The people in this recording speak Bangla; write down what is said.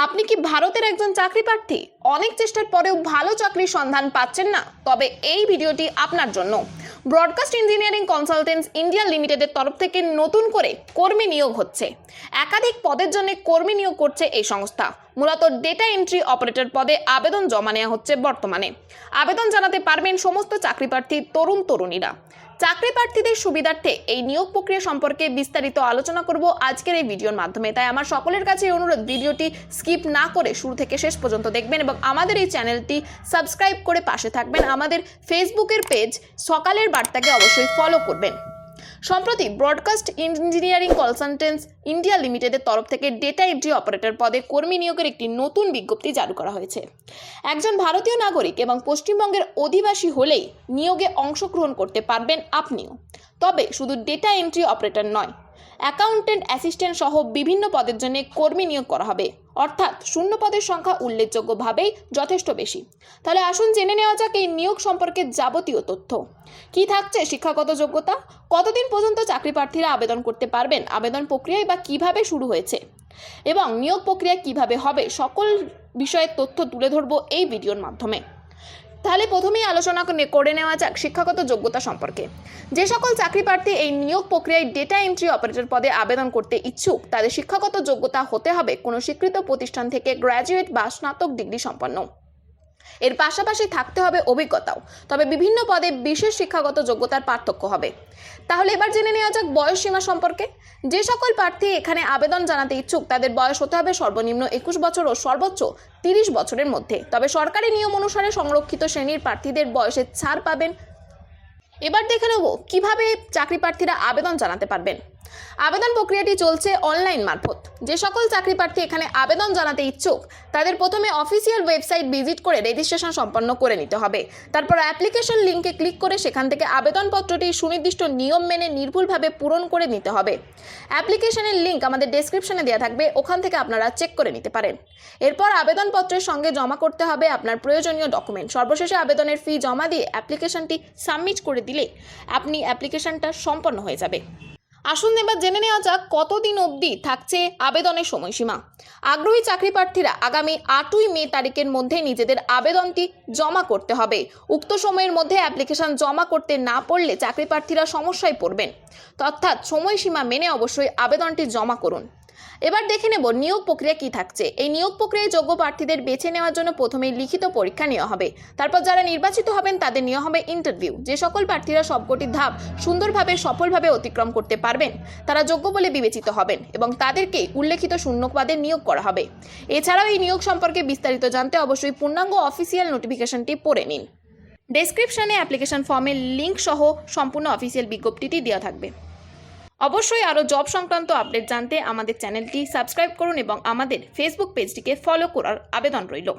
আপনি কি ভারতের একজন চাকরি প্রার্থী? অনেক চেষ্টার পরেও ভালো চাকরির সন্ধান পাচ্ছেন না? তবে এই ভিডিওটি আপনার জন্য। ব্রডকাস্ট ইঞ্জিনিয়ারিং কনসালটেন্টস ইন্ডিয়া লিমিটেডের তরফ থেকে নতুন করে কর্মী নিয়োগ হচ্ছে। একাধিক পদের জন্য কর্মী নিয়োগ করছে এই সংস্থা। মূলত ডেটা এন্ট্রি অপারেটর পদে আবেদন জমা নেওয়া হচ্ছে বর্তমানে। আবেদন জানাতে পারবেন সমস্ত চাকরি প্রার্থী তরুণীরা। চাকরি প্রার্থীদের সুবিধার্থে এই নিয়োগ প্রক্রিয়া সম্পর্কে বিস্তারিত আলোচনা করব আজকের এই ভিডিওর মাধ্যমে। তাই আমার সকলের কাছে অনুরোধ, ভিডিওটি স্কিপ না করে শুরু থেকে শেষ পর্যন্ত দেখবেন এবং আমাদের এই চ্যানেলটি সাবস্ক্রাইব করে পাশে থাকবেন। আমাদের ফেসবুকের পেজ সকালের বার্তাকে অবশ্যই ফলো করবেন। সম্প্রতি ব্রডকাস্ট ইঞ্জিনিয়ারিং কনসালটেন্টস ইন্ডিয়া লিমিটেডের তরফ থেকে ডেটা এন্ট্রি অপারেটর পদে কর্মী নিয়োগের একটি নতুন বিজ্ঞপ্তি জারি করা হয়েছে। একজন ভারতীয় নাগরিক এবং পশ্চিমবঙ্গের অধিবাসী হলেই নিয়োগে অংশগ্রহণ করতে পারবেন আপনিও। তবে শুধু ডেটা এন্ট্রি অপারেটর নয়, অ্যাকাউন্টেন্ট, অ্যাসিস্ট্যান্ট সহ বিভিন্ন পদের জন্য কর্মী নিয়োগ করা হবে। অর্থাৎ শূন্য পদের সংখ্যা উল্লেখযোগ্যভাবেই যথেষ্ট বেশি। তাহলে আসুন জেনে নেওয়া যাক এই নিয়োগ সম্পর্কে যাবতীয় তথ্য। কি থাকছে শিক্ষাগত যোগ্যতা, কতদিন পর্যন্ত চাকরি প্রার্থীরা আবেদন করতে পারবেন, আবেদন প্রক্রিয়ায় বা কিভাবে শুরু হয়েছে এবং নিয়োগ প্রক্রিয়া কিভাবে হবে, সকল বিষয়ের তথ্য তুলে ধরবো এই ভিডিওর মাধ্যমে। তাহলে প্রথমেই আলোচনা করে নেওয়া যাক শিক্ষাগত যোগ্যতা সম্পর্কে। যে সকল চাকরি প্রার্থী এই নিয়োগ প্রক্রিয়ায় ডেটা এন্ট্রি অপারেটর পদে আবেদন করতে ইচ্ছুক, তাদের শিক্ষাগত যোগ্যতা হতে হবে কোনো স্বীকৃত প্রতিষ্ঠান থেকে গ্র্যাজুয়েট বা স্নাতক ডিগ্রি সম্পন্ন। এর পাশাপাশি থাকতে হবে অভিজ্ঞতাও। তবে বিভিন্ন পদে বিশেষ শিক্ষাগত যোগ্যতার পার্থক্য হবে। তাহলে এবার জেনে নেওয়া যাক বয়স সীমা সম্পর্কে। যে সকল প্রার্থী এখানে আবেদন জানাতে ইচ্ছুক, তাদের বয়স হতে হবে সর্বনিম্ন 21 বছর ও সর্বোচ্চ 30 বছরের মধ্যে। তবে সরকারি নিয়ম অনুসারে সংরক্ষিত শ্রেণীর প্রার্থীদের বয়সে ছাড় পাবেন। এবার দেখে নেব কিভাবে চাকরি প্রার্থীরা আবেদন জানাতে পারবেন। আবেদন প্রক্রিয়াটি চলছে অনলাইন মারফত। যে সকল চাকরি প্রার্থী এখানে আবেদন জানাতে ইচ্ছুক, তাদের প্রথমে অফিসিয়াল ওয়েবসাইট ভিজিট করে রেজিস্ট্রেশন সম্পন্ন করে নিতে হবে। তারপর অ্যাপ্লিকেশন লিঙ্কে ক্লিক করে সেখান থেকে আবেদনপত্রটি সুনির্দিষ্ট নিয়ম মেনে নির্ভুলভাবে পূরণ করে নিতে হবে। অ্যাপ্লিকেশনের লিঙ্ক আমাদের ডেসক্রিপশনে দেওয়া থাকবে, ওখান থেকে আপনারা চেক করে নিতে পারেন। এরপর আবেদনপত্রের সঙ্গে জমা করতে হবে আপনার প্রয়োজনীয় ডকুমেন্ট। সর্বশেষে আবেদনের ফি জমা দিয়ে অ্যাপ্লিকেশনটি সাবমিট করে দিলে আপনি অ্যাপ্লিকেশনটা সম্পন্ন হয়ে যাবে। আসুন এবার জেনে নেওয়া যাক কতদিন অবধি থাকছে আবেদনের সময়সীমা। আগ্রহী চাকরি প্রার্থীরা আগামী 8ই মে তারিখের মধ্যে নিজেদের আবেদনটি জমা করতে হবে। উক্ত সময়ের মধ্যে অ্যাপ্লিকেশন জমা করতে না পারলে চাকরি প্রার্থীরা সমস্যায় পড়বেন। অর্থাৎ সময়সীমা মেনে অবশ্যই আবেদনটি জমা করুন। এবার দেখে নেব নিয়োগ প্রক্রিয়া কি থাকছে। এই নিয়োগ প্রক্রিয়ায় যোগ্য প্রার্থীদের বেছে নেওয়ার জন্য প্রথমেই লিখিত পরীক্ষা নেওয়া হবে। তারপর যারা নির্বাচিত হবেন তাদের নেওয়া হবে ইন্টারভিউ। যে সকল প্রার্থীরা সবকটি ধাপ সুন্দরভাবে সফলভাবে অতিক্রম করতে পারবেন, তারা যোগ্য বলে বিবেচিত হবেন এবং তাদেরকে উল্লেখিত শূন্য পদে নিয়োগ করা হবে। এছাড়াও এই নিয়োগ সম্পর্কে বিস্তারিত জানতে অবশ্যই পূর্ণাঙ্গ অফিসিয়াল নোটিফিকেশনটি পড়ে নিন। ডেসক্রিপশনে অ্যাপ্লিকেশন ফর্মের লিঙ্ক সহ সম্পূর্ণ অফিসিয়াল বিজ্ঞপ্তিটি দেওয়া থাকবে। অবশ্যই আরও জব সংক্রান্ত আপডেট জানতে আমাদের চ্যানেলটি সাবস্ক্রাইব করুন এবং আমাদের ফেসবুক পেজটিকে ফলো করার আবেদন রইল।